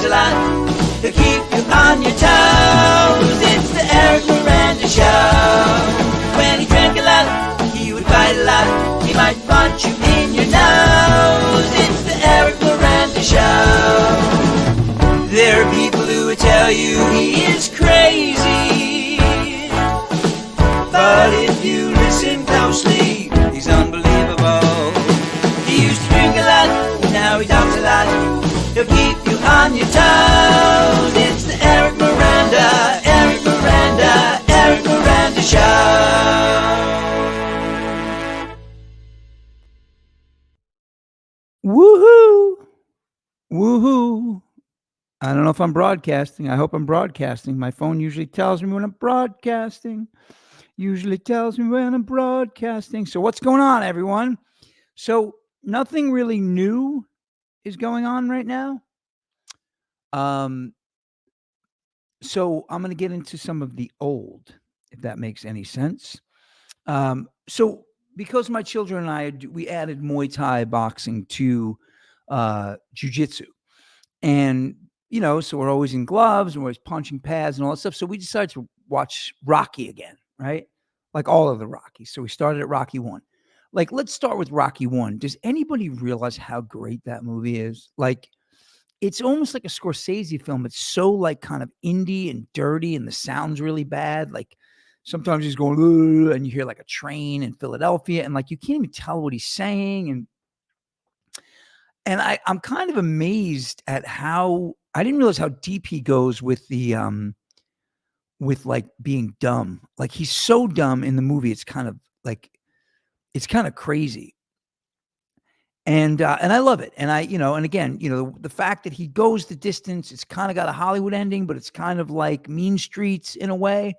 a lot, he'll keep you on your toes. It's the Eric Miranda Show. When he drank a lot, he would fight a lot. He might punch you in your nose. It's the Eric Miranda Show. There are people who would tell you he is crazy, but if you listen closely, he's unbelievable. He used to drink a lot, now he talks a lot. He'll keep you on your toes. It's the Eric Miranda, Eric Miranda, Eric Miranda Show. Woohoo! Woohoo! I don't know if I'm broadcasting. I hope I'm broadcasting. My phone usually tells me when I'm broadcasting. So what's going on, everyone? So nothing really new is going on right now. So I'm going to get into some of the old, if that makes any sense. So because my children and we added Muay Thai boxing to jiu-jitsu, and so we're always in gloves and we're always punching pads and all that stuff. So we decided to watch Rocky again, right? Like all of the Rockies. So we started at Rocky 1. Like, let's start with Rocky 1. Does anybody realize how great that movie is? Like, it's almost like a Scorsese film. It's so like kind of indie and dirty, and the sound's really bad. Like sometimes he's going, "Ugh," and you hear like a train in Philadelphia, and like you can't even tell what he's saying. And I'm kind of amazed at how I didn't realize how deep he goes with the with like being dumb. Like he's so dumb in the movie. It's kind of crazy. And I love it. And and again, the fact that he goes the distance, it's kind of got a Hollywood ending, but it's kind of like Mean Streets in a way.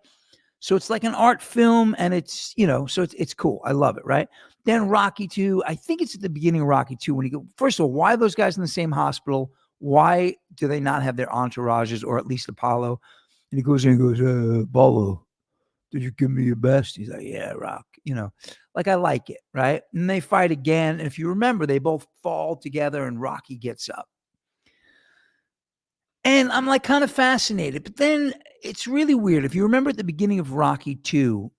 So it's like an art film, and it's, so it's cool. I love it, right? Then Rocky 2, I think it's at the beginning of Rocky 2 when first of all, why are those guys in the same hospital? Why do they not have their entourages, or at least Apollo? And he goes in and goes, Apollo, did you give me your best? He's like, yeah, Rock, like I like it, right? And they fight again. And if you remember, they both fall together and Rocky gets up. And I'm like kind of fascinated, but then it's really weird. If you remember at the beginning of Rocky 2,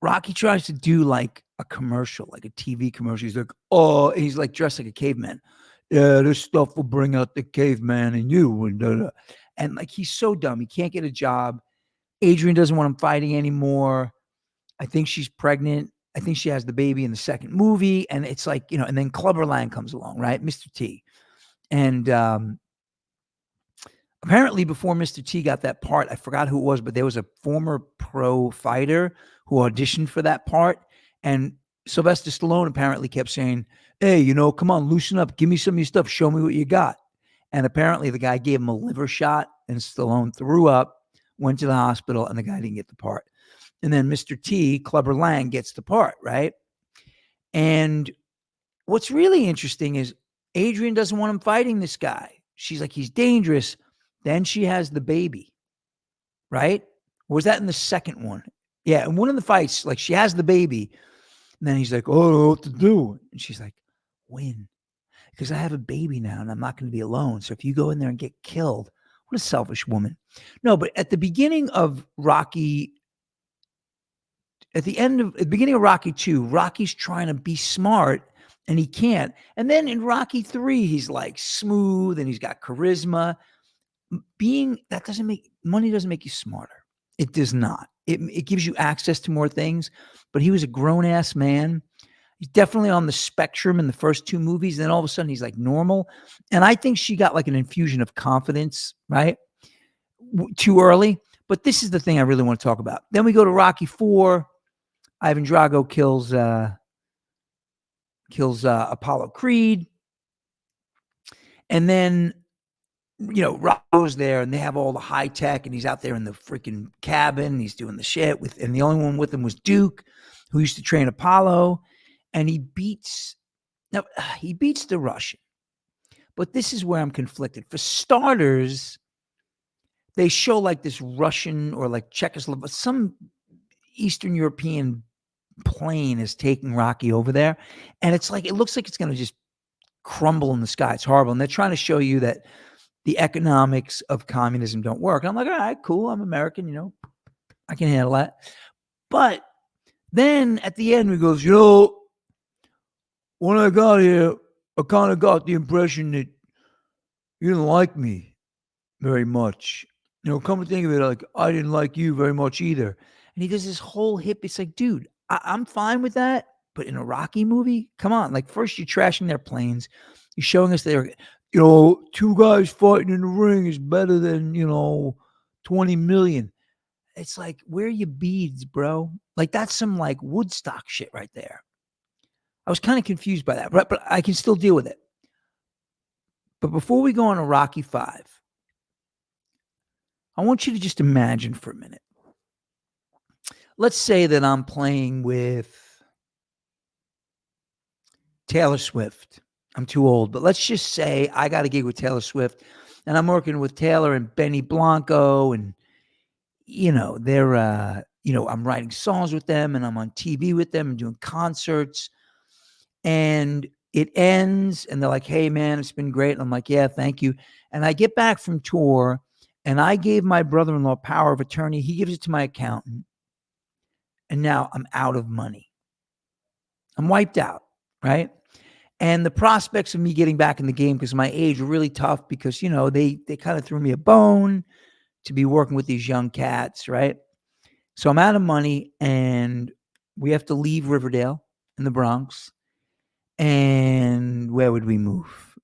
Rocky tries to do like a commercial, like a TV commercial. He's like, oh, and he's like dressed like a caveman. Yeah, this stuff will bring out the caveman in you. And like, he's so dumb. He can't get a job. Adrian doesn't want him fighting anymore. I think she's pregnant. I think she has the baby in the second movie. And it's like, and then Clubber Lang comes along, right? Mr. T. And apparently before Mr. T got that part, I forgot who it was, but there was a former pro fighter who auditioned for that part. And Sylvester Stallone apparently kept saying, hey, come on, loosen up. Give me some of your stuff. Show me what you got. And apparently the guy gave him a liver shot, and Stallone threw up, went to the hospital, and the guy didn't get the part. And then Mr. T, Clubber Lang, gets the part, right? And what's really interesting is Adrian doesn't want him fighting this guy. She's like, he's dangerous. Then she has the baby, right? Or was that in the second one? Yeah, in one of the fights, like she has the baby. And then he's like, oh, I don't know what to do. And she's like, win. Because I have a baby now and I'm not going to be alone. So if you go in there and get killed, what a selfish woman. No, but at the beginning of Rocky, at the beginning of Rocky 2, Rocky's trying to be smart and he can't. And then in Rocky 3, he's like smooth and he's got charisma. Money doesn't make you smarter. It does not. It gives you access to more things, but he was a grown-ass man. He's definitely on the spectrum in the first two movies. And then all of a sudden he's like normal. And I think she got like an infusion of confidence, right? Too early. But this is the thing I really want to talk about. Then we go to Rocky 4. Ivan Drago kills Apollo Creed. And then, Rocco's there and they have all the high tech and he's out there in the freaking cabin. He's doing the shit and the only one with him was Duke, who used to train Apollo. And he beats the Russian. But this is where I'm conflicted. For starters, they show like this Russian or like Czechoslovak, some Eastern European plane is taking Rocky over there. And it's like, it looks like it's going to just crumble in the sky. It's horrible. And they're trying to show you that the economics of communism don't work. And I'm like, all right, cool. I'm American, I can handle that. But then at the end, he goes, when I got here, I kind of got the impression that you didn't like me very much. Come to think of it, like, I didn't like you very much either. And he does this whole hip. It's like, dude, I'm fine with that. But in a Rocky movie, come on. Like, first you're trashing their planes. You're showing us they're, two guys fighting in the ring is better than, 20 million. It's like, where are your beads, bro? Like, that's some like Woodstock shit right there. I was kind of confused by that, but I can still deal with it. But before we go on to Rocky 5, I want you to just imagine for a minute. Let's say that I'm playing with Taylor Swift. I'm too old, but let's just say I got a gig with Taylor Swift, and I'm working with Taylor and Benny Blanco, and they're I'm writing songs with them, and I'm on TV with them and doing concerts, and it ends, and they're like, "Hey, man, it's been great." And I'm like, "Yeah, thank you." And I get back from tour, and I gave my brother-in-law power of attorney. He gives it to my accountant, and now I'm out of money. I'm wiped out, right? And the prospects of me getting back in the game because of my age were really tough because, they kind of threw me a bone to be working with these young cats, right? So I'm out of money, and we have to leave Riverdale in the Bronx. And where would we move?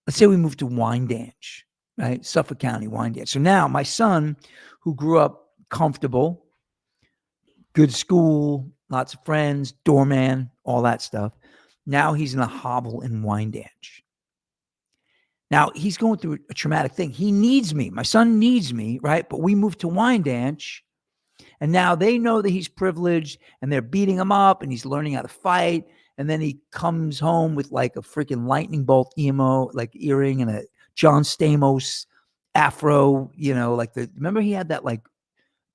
Let's say we move to Wyandanch, right? Suffolk County, Wyandanch. So now my son, who grew up comfortable, good school, lots of friends, doorman, all that stuff, now he's in a hovel in Wyandanch. Now he's going through a traumatic thing. He needs me. My son needs me, right? But we moved to Wyandanch, and now they know that he's privileged, and they're beating him up, and he's learning how to fight. And then he comes home with like a freaking lightning bolt like earring and a John Stamos afro, remember he had that like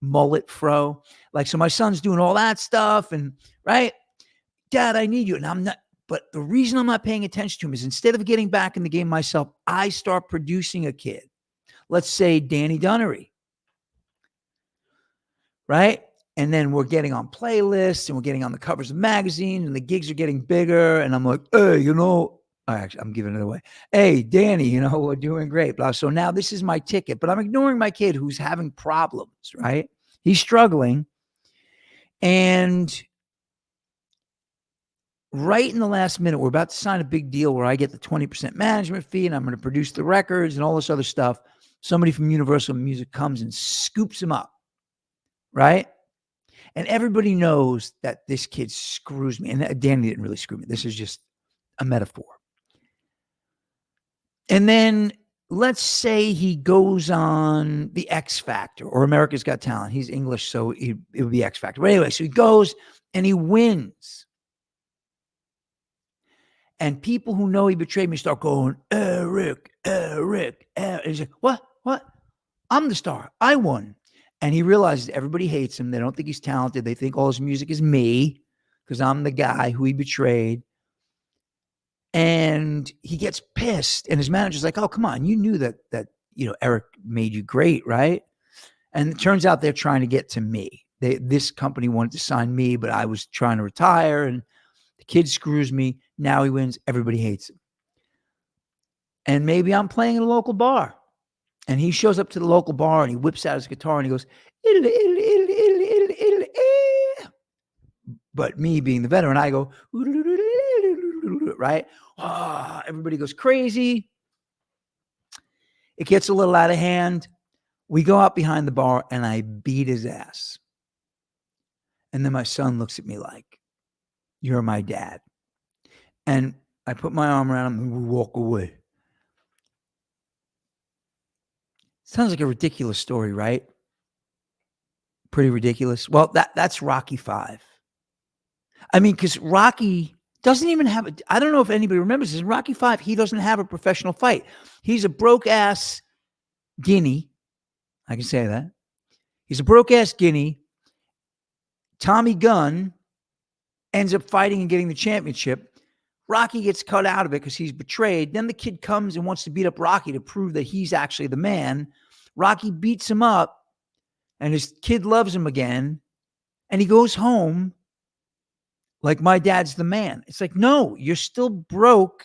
mullet fro? Like, so my son's doing all that stuff, and right, Dad, I need you. And I'm not, but the reason I'm not paying attention to him is instead of getting back in the game myself, I start producing a kid. Let's say Danny Dunnery, right? And then we're getting on playlists, and we're getting on the covers of magazines, and the gigs are getting bigger. And I'm like, hey, I'm giving it away. Hey, Danny, we're doing great. Blah. So now this is my ticket, but I'm ignoring my kid who's having problems, right? He's struggling. And right in the last minute, we're about to sign a big deal where I get the 20% management fee, and I'm going to produce the records and all this other stuff. Somebody from Universal Music comes and scoops him up, right? And everybody knows that this kid screws me. And Danny didn't really screw me. This is just a metaphor. And then let's say he goes on the X Factor or America's Got Talent. He's English, so it would be X Factor. But anyway, so he goes and he wins. And people who know he betrayed me start going, Eric. And he's like, what? I'm the star. I won. And he realizes everybody hates him. They don't think he's talented. They think all his music is me because I'm the guy who he betrayed. And he gets pissed. And his manager's like, oh, come on. You knew that Eric made you great, right? And it turns out they're trying to get to me. This company wanted to sign me, but I was trying to retire. And the kid screws me. Now he wins. Everybody hates him. And maybe I'm playing in a local bar. And he shows up to the local bar and he whips out his guitar and he goes, but me being the veteran, I go, right? Everybody goes crazy. It gets a little out of hand. We go out behind the bar and I beat his ass. And then my son looks at me like, you're my dad. And I put my arm around him and we walk away. Sounds like a ridiculous story, right? Pretty ridiculous. Well, that's Rocky 5. I mean, because Rocky doesn't even have I don't know if anybody remembers this. In Rocky 5, he doesn't have a professional fight. He's a broke-ass guinea. I can say that. He's a broke-ass guinea. Tommy Gunn ends up fighting and getting the championship. Rocky gets cut out of it because he's betrayed. Then the kid comes and wants to beat up Rocky to prove that he's actually the man. Rocky beats him up, and his kid loves him again. And he goes home like, my dad's the man. It's like, no, you're still broke.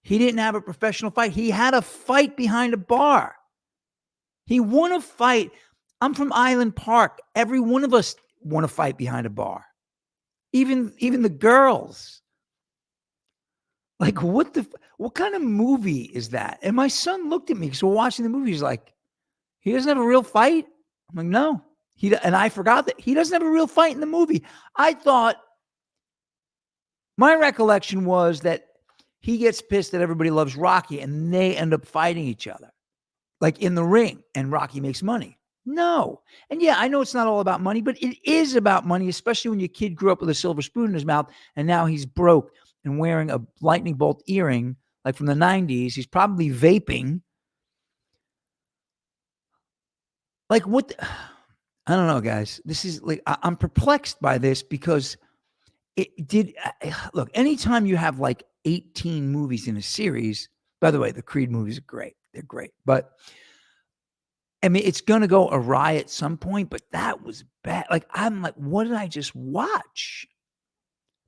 He didn't have a professional fight. He had a fight behind a bar. He won a fight. I'm from Island Park. Every one of us won a fight behind a bar. Even the girls. Like, what kind of movie is that? And my son looked at me because we're watching the movie. He's like, he doesn't have a real fight? I'm like, no. And I forgot that he doesn't have a real fight in the movie. I thought, my recollection was that he gets pissed that everybody loves Rocky and they end up fighting each other, like in the ring, and Rocky makes money. No. And yeah, I know it's not all about money, but it is about money, especially when your kid grew up with a silver spoon in his mouth and now he's broke and wearing a lightning bolt earring, like from the 90s. He's probably vaping. Like, what? I don't know, guys. This is like, I'm perplexed by this because look, anytime you have like 18 movies in a series, by the way, the Creed movies are great. They're great. But I mean, it's going to go awry at some point, but that was bad. Like, I'm like, what did I just watch?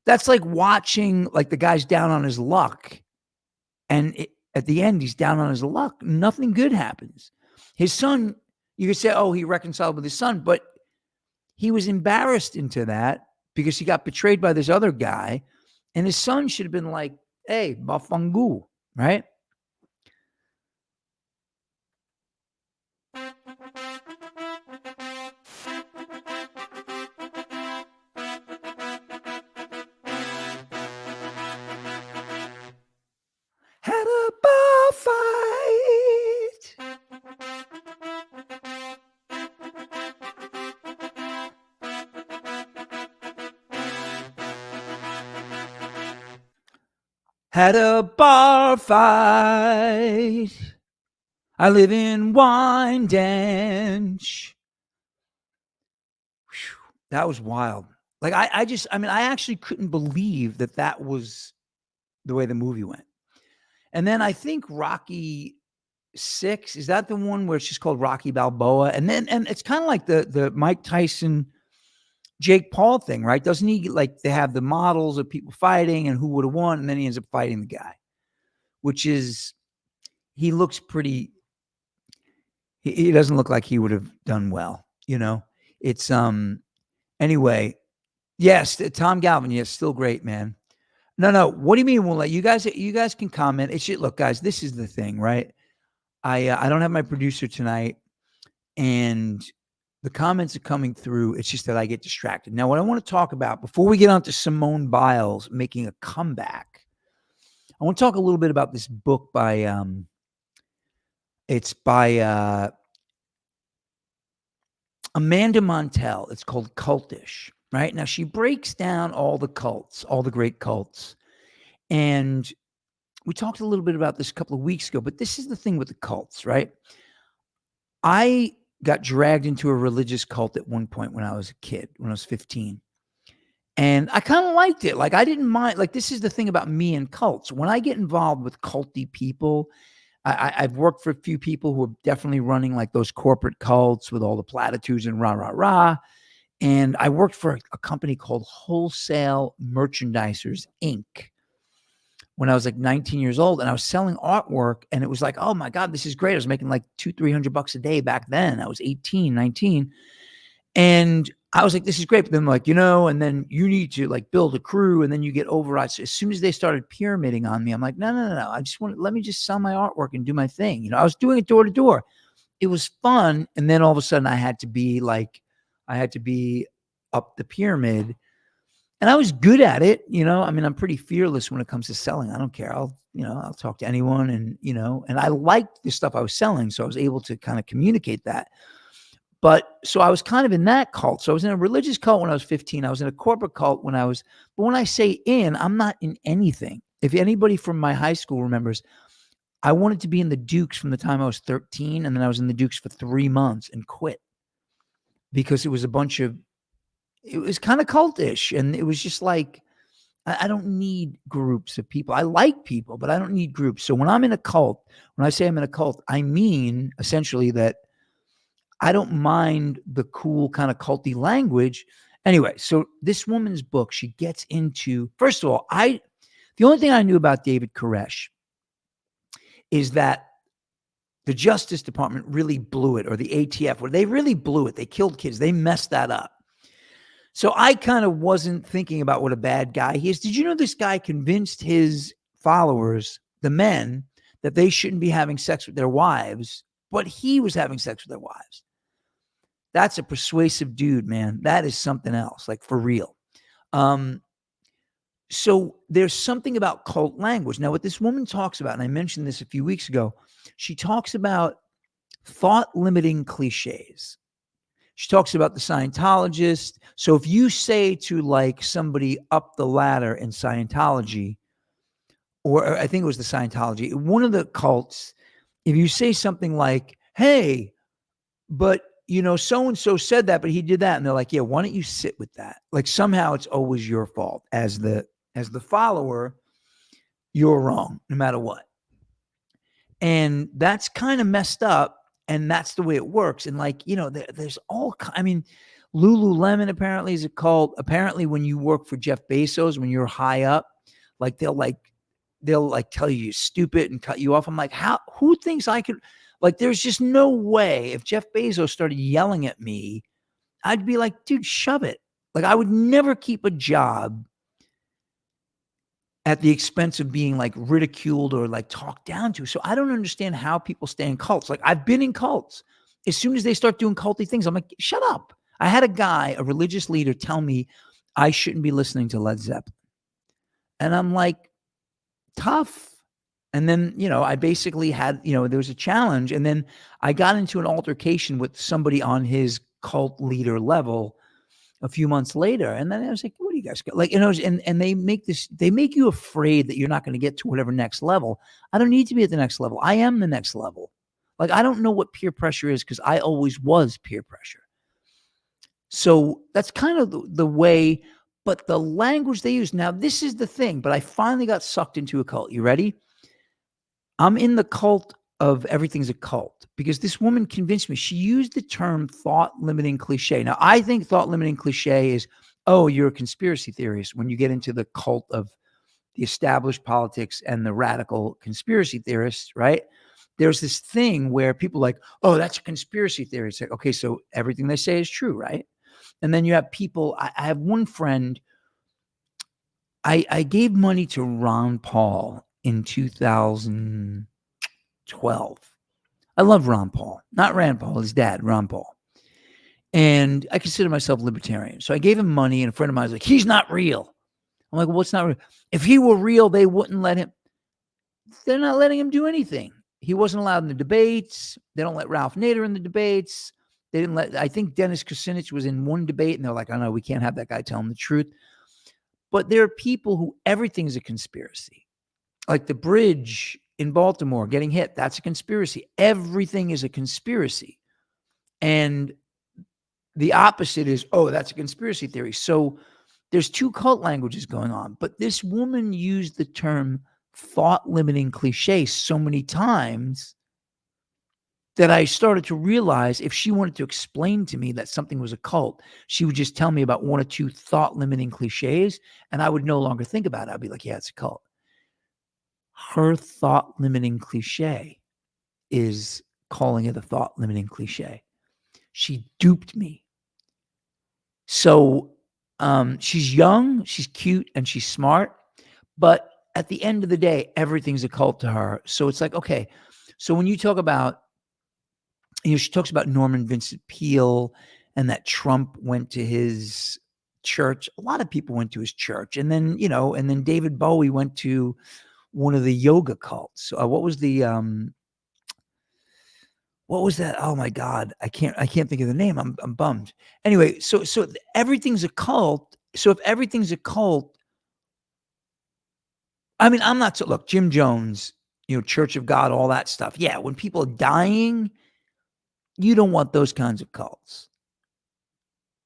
That's like watching like the guy's down on his luck. And at the end, he's down on his luck. Nothing good happens. His son, you could say, oh, he reconciled with his son, but he was embarrassed into that because he got betrayed by this other guy. And his son should have been like, hey, bafangu, right? Had a bar fight. Had a bar fight. I live in Wyandanch. That was wild. Like, I actually couldn't believe that was the way the movie went. And then I think Rocky 6, is that the one where it's just called Rocky Balboa? And it's kind of like the Mike Tyson, Jake Paul thing, right? Doesn't he, like, they have the models of people fighting and who would have won, and then he ends up fighting the guy, which is, he looks pretty, he doesn't look like he would have done well, you know? It's, anyway, yes, Tom Galvin, yes, still great, man. No. What do you mean? We'll let you guys can comment. It's look, guys, this is the thing, right? I don't have my producer tonight, and the comments are coming through. It's just that I get distracted. Now, what I want to talk about before we get on to Simone Biles making a comeback, I want to talk a little bit about this book by it's by Amanda Montell. It's called Cultish. Right? Now, she breaks down all the cults, all the great cults. And we talked a little bit about this a couple of weeks ago, but this is the thing with the cults, right? I got dragged into a religious cult at one point when I was a kid, when I was 15. And I kind of liked it. Like, I didn't mind. Like, this is the thing about me and cults. When I get involved with culty people, I've worked for a few people who are definitely running like those corporate cults with all the platitudes and rah, rah, rah. And I worked for a company called Wholesale Merchandisers, Inc. when I was like 19 years old, and I was selling artwork, and it was like, oh my God, this is great. I was making like $200-300 a day back then. I was 18, 19. And I was like, this is great. But then like, and then you need to like build a crew, and then you get overrides. So as soon as they started pyramiding on me, I'm like, no. I just let me just sell my artwork and do my thing. I was doing it door to door. It was fun. And then all of a sudden I had to be up the pyramid, and I was good at it. I'm pretty fearless when it comes to selling. I don't care. I'll talk to anyone, and I liked the stuff I was selling. So I was able to kind of communicate that. But so I was kind of in that cult. So I was in a religious cult when I was 15. I was in a corporate cult but when I say I'm not in anything. If anybody from my high school remembers, I wanted to be in the Dukes from the time I was 13. And then I was in the Dukes for 3 months and quit. Because it was kind of cultish, and it was just like, I don't need groups of people. I like people, but I don't need groups. So when I'm in a cult, when I say I'm in a cult, I mean essentially that I don't mind the cool kind of culty language. Anyway, so this woman's book, she gets into, first of all, the only thing I knew about David Koresh is that the Justice Department really blew it, or the ATF, where they really blew it. They killed kids. They messed that up. So I kind of wasn't thinking about what a bad guy he is. Did you know this guy convinced his followers, the men, that they shouldn't be having sex with their wives, but he was having sex with their wives? That's a persuasive dude, man. That is something else, like for real. So there's something about cult language. Now, what this woman talks about, and I mentioned this a few weeks ago, she talks about thought-limiting cliches. She talks about the Scientologist. So if you say to like somebody up the ladder in Scientology, or I think it was the Scientology, one of the cults, if you say something like, hey, but so-and-so said that, but he did that. And they're like, yeah, why don't you sit with that? Like somehow it's always your fault. As the follower, you're wrong no matter what. And that's kind of messed up. And that's the way it works. And like, there's all, Lululemon apparently is a cult. Apparently when you work for Jeff Bezos, when you're high up, like they'll tell you you're stupid and cut you off. I'm like, who thinks I could, like, there's just no way if Jeff Bezos started yelling at me, I'd be like, dude, shove it. Like I would never keep a job at the expense of being like ridiculed or like talked down to. So I don't understand how people stay in cults. Like I've been in cults. As soon as they start doing culty things, I'm like, shut up. I had a religious leader tell me I shouldn't be listening to Led Zeppelin. And I'm like, tough. And then, I basically had, there was a challenge. And then I got into an altercation with somebody on his cult leader level a few months later. And then I was like, what do you guys got? Like, and they make you afraid that you're not going to get to whatever next level. I don't need to be at the next level. I am the next level. Like, I don't know what peer pressure is because I always was peer pressure. So that's kind of the way, but the language they use. Now, this is the thing, but I finally got sucked into a cult. You ready? I'm in the cult of everything's a cult because this woman convinced me. She used the term thought-limiting cliche. Now, I think thought-limiting cliche is, oh, you're a conspiracy theorist when you get into the cult of the established politics and the radical conspiracy theorists, right? There's this thing where people are like, oh, that's a conspiracy theory. It's like, okay, so everything they say is true, right? And then you have people, I have one friend, I gave money to Ron Paul in 2012. I love Ron Paul, not Rand Paul, his dad, Ron Paul. And I consider myself libertarian. So I gave him money, and a friend of mine was like, he's not real. I'm like, well, what's not real? If he were real, they wouldn't let him. They're not letting him do anything. He wasn't allowed in the debates. They don't let Ralph Nader in the debates. They didn't let, I think Dennis Kucinich was in one debate, and they're like, oh, no, we can't have that guy telling the truth. But there are people who everything's a conspiracy. Like the bridge in Baltimore getting hit, that's a conspiracy. Everything is a conspiracy. And the opposite is, oh, that's a conspiracy theory. So there's two cult languages going on. But this woman used the term thought-limiting cliche so many times that I started to realize if she wanted to explain to me that something was a cult, she would just tell me about one or two thought-limiting cliches, and I would no longer think about it. I'd be like, yeah, it's a cult. Her thought-limiting cliche is calling it a thought-limiting cliche. She duped me. So she's young, she's cute, and she's smart, but at the end of the day, everything's a cult to her. So it's like, okay, so when you talk about, she talks about Norman Vincent Peale and that Trump went to his church. A lot of people went to his church. And then, and then David Bowie went to one of the yoga cults. What was that? Oh my God. I can't think of the name. I'm bummed. Anyway, so everything's a cult. So if everything's a cult, I'm not, look, Jim Jones, Church of God, all that stuff. Yeah. When people are dying, you don't want those kinds of cults,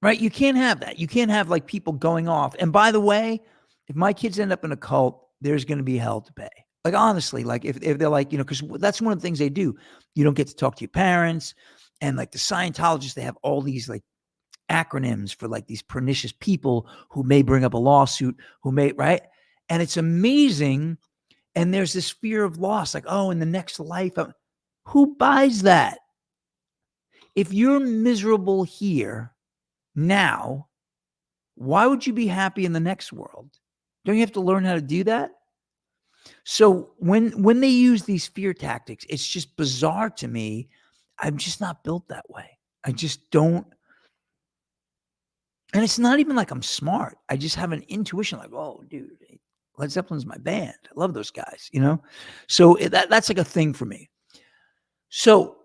right? You can't have that. You can't have like people going off. And by the way, if my kids end up in a cult, there's going to be hell to pay. Like, honestly, like if they're like, because that's one of the things they do. You don't get to talk to your parents. And like the Scientologists, they have all these like acronyms for like these pernicious people who may bring up a lawsuit, right? And it's amazing. And there's this fear of loss, like, oh, in the next life, who buys that? If you're miserable here now, why would you be happy in the next world? Don't you have to learn how to do that? So when they use these fear tactics, it's just bizarre to me. I'm just not built that way. I just don't. And it's not even like I'm smart. I just have an intuition like, oh, dude, Led Zeppelin's my band. I love those guys, So that's like a thing for me. So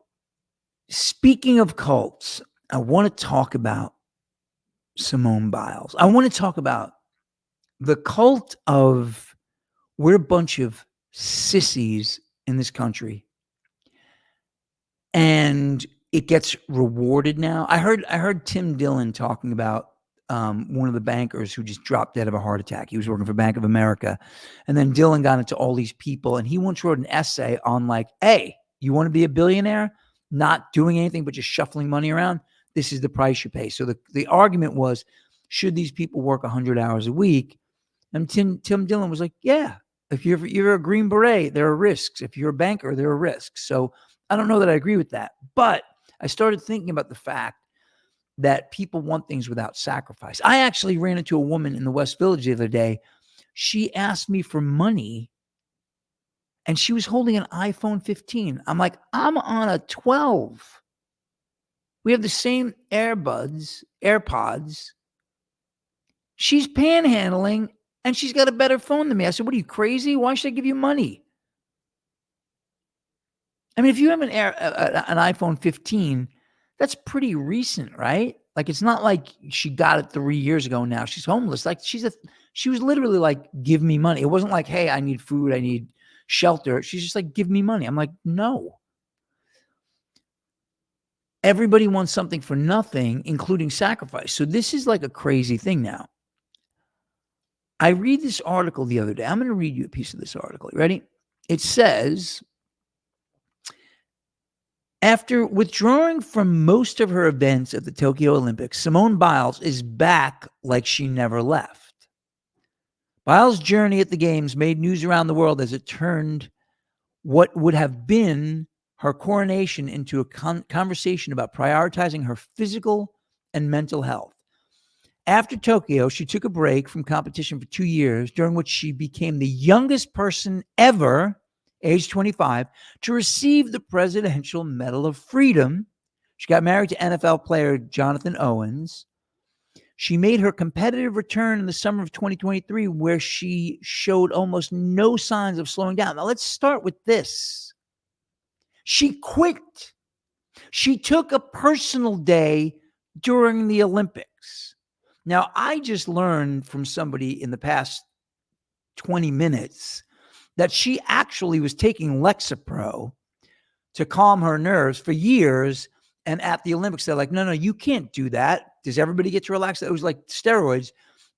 speaking of cults, I want to talk about Simone Biles. I want to talk about the cult of we're a bunch of sissies in this country, and it gets rewarded now. I heard Tim Dillon talking about one of the bankers who just dropped dead of a heart attack. He was working for Bank of America, and then Dillon got into all these people, and he once wrote an essay on like, hey, you want to be a billionaire, not doing anything but just shuffling money around? This is the price you pay. So the argument was, should these people work 100 hours a week? And Tim Dillon was like, yeah, if you're a Green Beret, there are risks. If you're a banker, there are risks. So I don't know that I agree with that. But I started thinking about the fact that people want things without sacrifice. I actually ran into a woman in the West Village the other day. She asked me for money, and she was holding an iPhone 15. I'm like, I'm on a 12. We have the same AirPods. She's panhandling, and she's got a better phone than me. I said, what are you, crazy? Why should I give you money? I mean, if you have an iPhone 15, that's pretty recent, right? Like, it's not like she got it 3 years ago now. She's homeless. Like, she was literally like, give me money. It wasn't like, hey, I need food, I need shelter. She's just like, give me money. I'm like, no. Everybody wants something for nothing, including sacrifice. So this is like a crazy thing now. I read this article the other day. I'm going to read you a piece of this article. You ready? It says, after withdrawing from most of her events at the Tokyo Olympics, Simone Biles is back like she never left. Biles' journey at the Games made news around the world as it turned what would have been her coronation into a conversation about prioritizing her physical and mental health. After Tokyo, she took a break from competition for 2 years, during which she became the youngest person ever, age 25, to receive the Presidential Medal of Freedom. She got married to NFL player Jonathan Owens. She made her competitive return in the summer of 2023, where she showed almost no signs of slowing down. Now, let's start with this. She quit. She took a personal day during the Olympics. Now, I just learned from somebody in the past 20 minutes that she actually was taking Lexapro to calm her nerves for years. And at the Olympics, they're like, no, you can't do that. Does everybody get to relax? It was like steroids.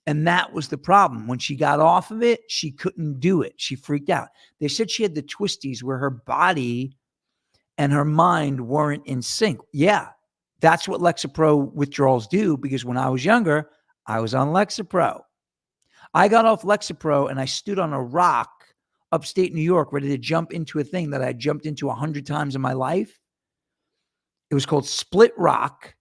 And that was the problem. When she got off of it, she couldn't do it. She freaked out. They said she had the twisties where her body and her mind weren't in sync. Yeah, that's what Lexapro withdrawals do, because when I was younger, I was on Lexapro. I got off Lexapro and I stood on a rock upstate New York ready to jump into a thing that I jumped into 100 times in my life. It was called Split Rock.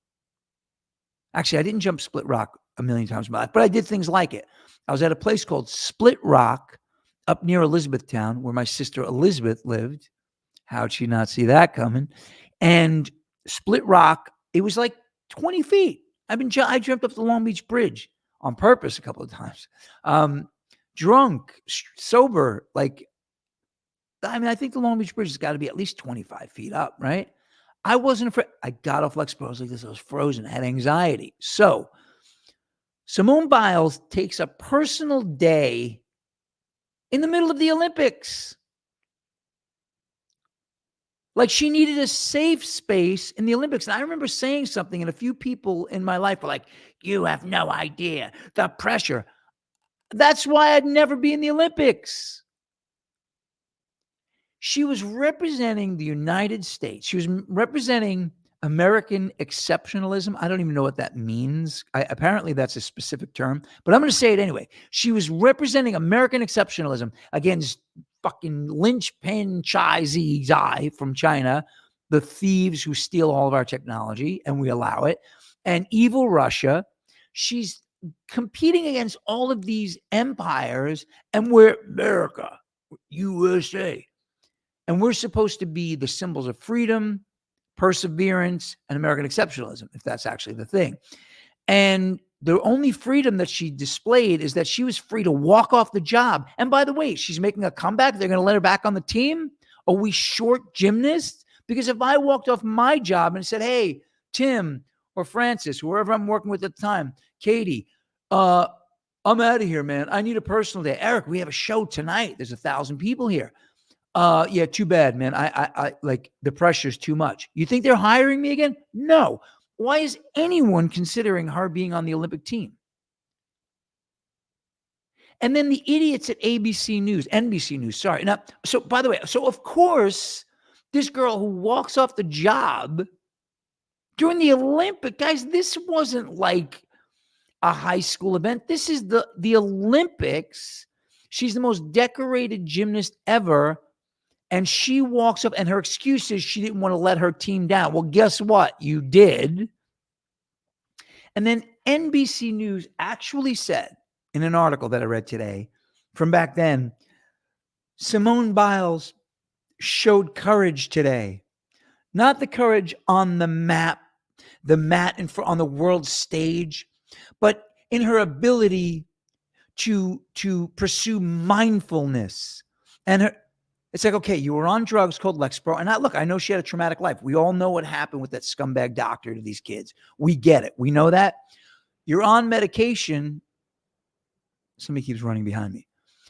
Actually, I didn't jump Split Rock a million times in my life, but I did things like it. I was at a place called Split Rock up near Elizabethtown, where my sister Elizabeth lived. How'd she not see that coming? And Split Rock, it was like 20 feet. I jumped up the Long Beach Bridge on purpose a couple of times. Drunk, sober, I think the Long Beach Bridge has got to be at least 25 feet up, right? I wasn't afraid. I got off Lexapro. I was like this. I was frozen. I had anxiety. So Simone Biles takes a personal day in the middle of the Olympics. Like, she needed a safe space in the Olympics. And I remember saying something, and a few people in my life were like, you have no idea the pressure. That's why I'd never be in the Olympics. She was representing the United States. She was representing American exceptionalism. I don't even know what that means. Apparently, that's a specific term, but I'm going to say it anyway. She was representing American exceptionalism against fucking linchpin Chai Zai from China, the thieves who steal all of our technology and we allow it, and evil Russia. She's competing against all of these empires, and we're America, USA. And we're supposed to be the symbols of freedom, perseverance, and American exceptionalism, if that's actually the thing. And the only freedom that she displayed is that she was free to walk off the job. And by the way, she's making a comeback. They're going to let her back on the team. Are we short gymnasts? Because if I walked off my job and said, hey, Tim or Francis, whoever I'm working with at the time, Katie, I'm out of here, man. I need a personal day. Eric, we have a show tonight. There's 1,000 people here. Yeah, too bad, man. I like the pressure's too much. You think they're hiring me again? No. Why is anyone considering her being on the Olympic team? And then the idiots at NBC News, sorry. Now, so by the way, so of course, this girl who walks off the job during the Olympic, guys, this wasn't like a high school event. This is the Olympics. She's the most decorated gymnast ever. And she walks up, and her excuse is she didn't want to let her team down. Well, guess what? You did. And then NBC News actually said in an article that I read today from back then, Simone Biles showed courage today. Not the courage on the mat on the world stage, but in her ability to pursue mindfulness. And it's like, okay, you were on drugs called Lexapro. And I know she had a traumatic life. We all know what happened with that scumbag doctor to these kids. We get it. We know that. You're on medication. Somebody keeps running behind me.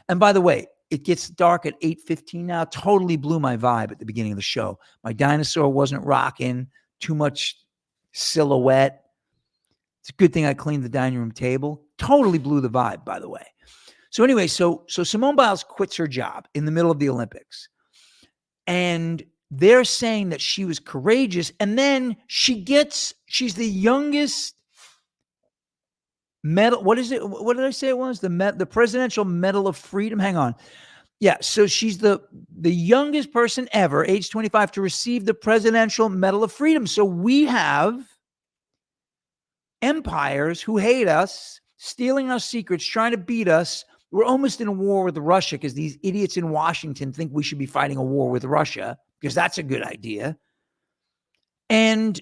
And by the way, it gets dark at 8:15 now. Totally blew my vibe at the beginning of the show. My dinosaur wasn't rocking. Too much silhouette. It's a good thing I cleaned the dining room table. Totally blew the vibe, by the way. So anyway, so Simone Biles quits her job in the middle of the Olympics. And they're saying that she was courageous. And then she's the youngest medal. What is it? What did I say it was? The Presidential Medal of Freedom. Hang on. Yeah. So she's the youngest person ever, age 25, to receive the Presidential Medal of Freedom. So we have empires who hate us, stealing our secrets, trying to beat us. We're almost in a war with Russia because these idiots in Washington think we should be fighting a war with Russia because that's a good idea. And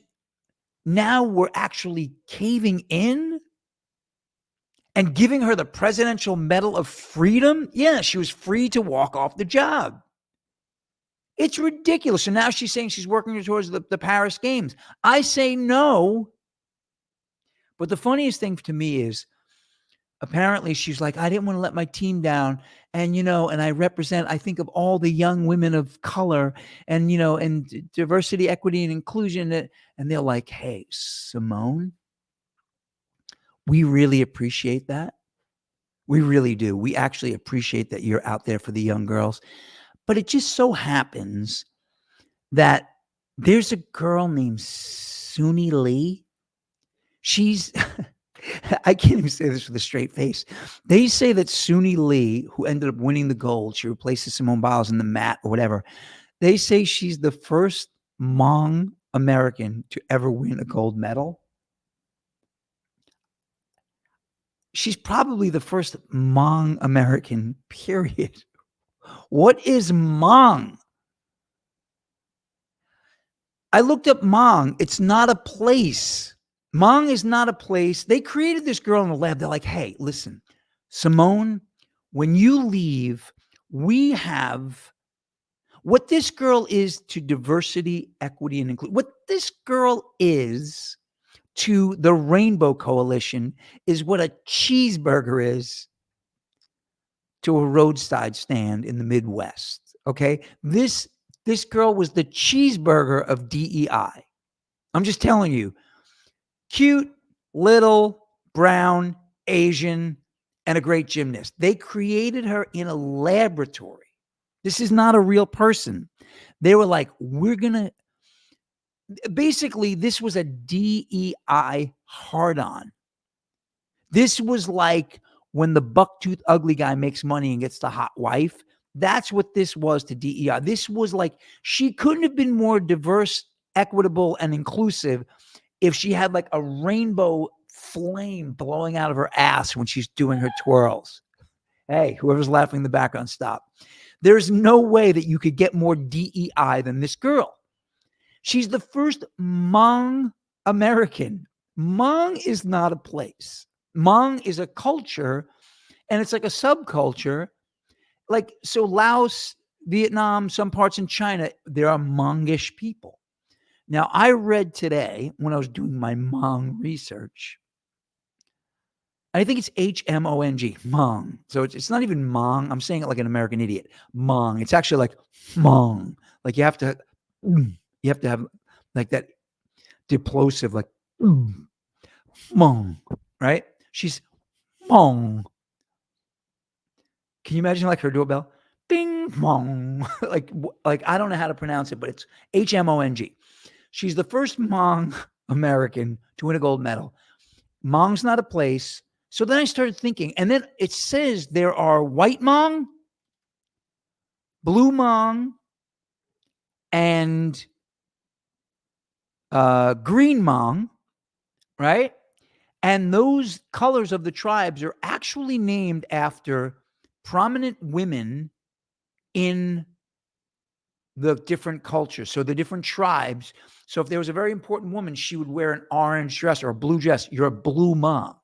now we're actually caving in and giving her the Presidential Medal of Freedom. Yeah, she was free to walk off the job. It's ridiculous. So now she's saying she's working towards the Paris Games. I say no. But the funniest thing to me is, apparently she's like, I didn't want to let my team down. And, and I think of all the young women of color and, and diversity, equity, and inclusion. And they're like, hey, Simone, we really appreciate that. We really do. We actually appreciate that you're out there for the young girls. But it just so happens that there's a girl named Suni Lee. She's... I can't even say this with a straight face. They say that Suni Lee, who ended up winning the gold, she replaces Simone Biles in the mat or whatever. They say she's the first Hmong American to ever win a gold medal. She's probably the first Hmong American, period. What is Hmong? I looked up Hmong. It's not a place. Hmong is not a place. They created this girl in the lab. They're like, hey, listen, Simone, when you leave, we have what this girl is to diversity, equity, and inclusion. What this girl is to the Rainbow Coalition is what a cheeseburger is to a roadside stand in the Midwest. Okay? This girl was the cheeseburger of DEI. I'm just telling you. Cute, little, brown, Asian, and a great gymnast. They created her in a laboratory. This is not a real person. They were like, we're going to, basically, this was a DEI hard on. This was like when the bucktooth ugly guy makes money and gets the hot wife. That's what this was to DEI. This was like, she couldn't have been more diverse, equitable, and inclusive if she had like a rainbow flame blowing out of her ass when she's doing her twirls. Hey, whoever's laughing in the background, stop. There's no way that you could get more DEI than this girl. She's the first Hmong American. Hmong is not a place. Hmong is a culture, and it's like a subculture. Like, so Laos, Vietnam, some parts in China, there are Hmongish people. Now, I read today when I was doing my Hmong research, I think it's Hmong, Hmong. So it's not even Hmong. I'm saying it like an American idiot. Hmong. It's actually like Hmong. Like you have to have like that diplosive, like Hmong, right? She's Hmong. Can you imagine like her doorbell? Ding, Hmong. like I don't know how to pronounce it, but it's Hmong. She's the first Hmong American to win a gold medal. Hmong's not a place. So then I started thinking, and then it says there are white Hmong, blue Hmong, and green Hmong, right? And those colors of the tribes are actually named after prominent women in the different cultures. So the different tribes. So if there was a very important woman, she would wear an orange dress or a blue dress. You're a blue Hmong.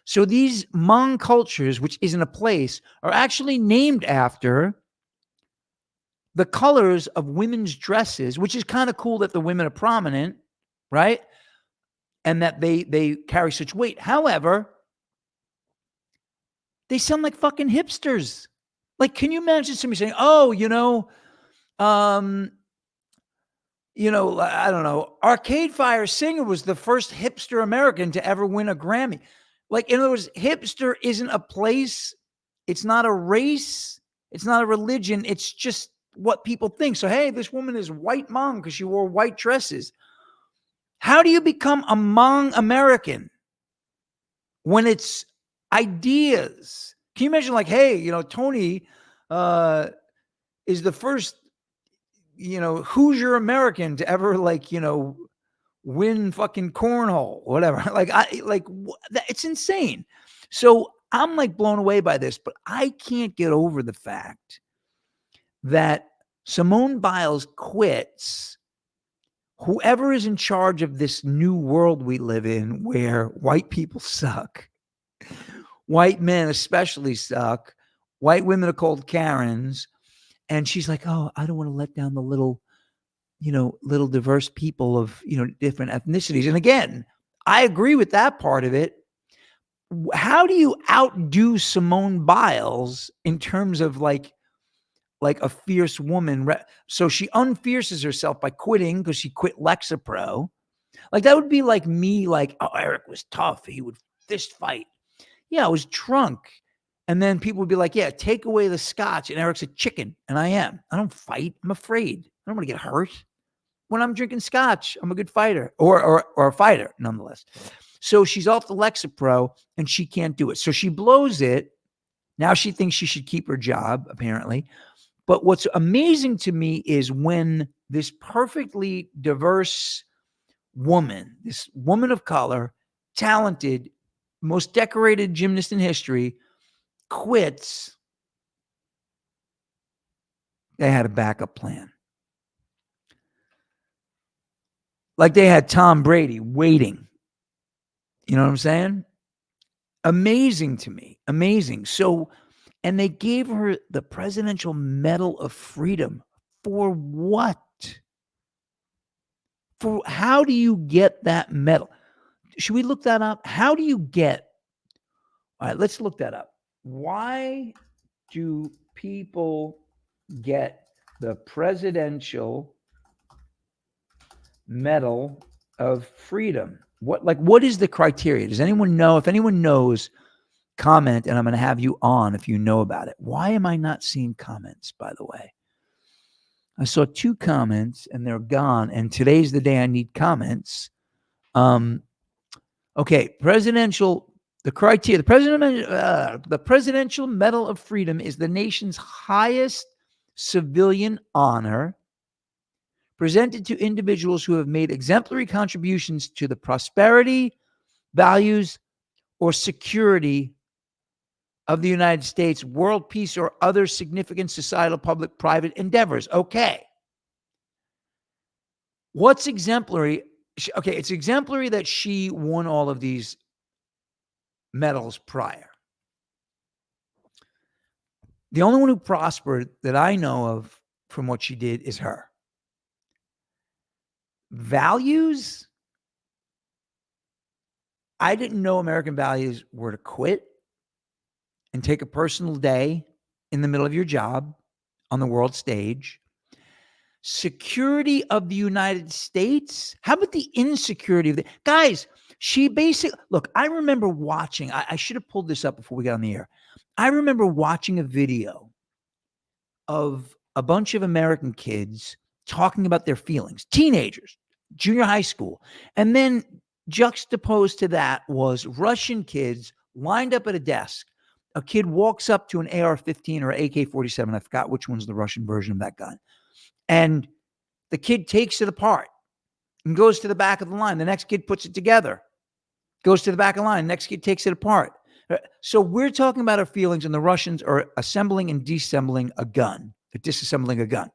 So these Hmong cultures, which isn't a place, are actually named after the colors of women's dresses, which is kind of cool that the women are prominent, right? And that they carry such weight. However, they sound like fucking hipsters. Like, can you imagine somebody saying, oh, I don't know, Arcade Fire Singer was the first hipster American to ever win a Grammy. Like, in other words, hipster isn't a place. It's not a race. It's not a religion. It's just what people think. So, hey, this woman is white Hmong because she wore white dresses. How do you become a Hmong American when it's ideas? Can you imagine like, hey, Tony is the first, Hoosier American to ever win fucking cornhole, whatever. It's insane. So I'm like blown away by this, but I can't get over the fact that Simone Biles quits. Whoever is in charge of this new world we live in, where white people suck, white men especially suck, white women are called Karens, and she's like, oh, I don't want to let down the little diverse people of, different ethnicities. And again, I agree with that part of it. How do you outdo Simone Biles in terms of like a fierce woman? So she unfierces herself by quitting because she quit Lexapro. Like that would be like me, like, oh, Eric was tough. He would fist fight. Yeah, I was drunk. And then people would be like, yeah, take away the scotch. And Eric's a chicken. And I am. I don't fight. I'm afraid. I don't want to get hurt. When I'm drinking scotch, I'm a good fighter or a fighter nonetheless. So she's off the Lexapro and she can't do it. So she blows it. Now she thinks she should keep her job, apparently. But what's amazing to me is when this perfectly diverse woman, this woman of color, talented, most decorated gymnast in history, quits, they had a backup plan. Like they had Tom Brady waiting. You know what I'm saying? Amazing to me. Amazing. So, and they gave her the Presidential Medal of Freedom. For what? For how do you get that medal? Should we look that up? How do you get? All right, let's look that up. Why do people get the Presidential Medal of Freedom? What is the criteria? Does anyone know? If anyone knows, comment, and I'm going to have you on if you know about it. Why am I not seeing comments, by the way? I saw 2 comments and they're gone. And today's the day I need comments. Okay, the criteria, the Presidential Medal of Freedom is the nation's highest civilian honor presented to individuals who have made exemplary contributions to the prosperity, values, or security of the United States, world peace, or other significant societal, public, private endeavors. Okay. What's exemplary? Okay, it's exemplary that she won all of these medals prior. The only one who prospered that I know of from what she did is her. Values, I didn't know American values were to quit and take a personal day in the middle of your job on the world stage. Security of the United States. How about the insecurity of the guys? She basically, look, I remember watching, I should have pulled this up before we got on the air. I remember watching a video of a bunch of American kids talking about their feelings, teenagers, junior high school. And then juxtaposed to that was Russian kids lined up at a desk. A kid walks up to an AR-15 or AK-47. I forgot which one's the Russian version of that gun. And the kid takes it apart and goes to the back of the line. The next kid puts it together, goes to the back of the line. Next kid takes it apart. So we're talking about our feelings, and the Russians are assembling and disassembling a gun, disassembling a gun.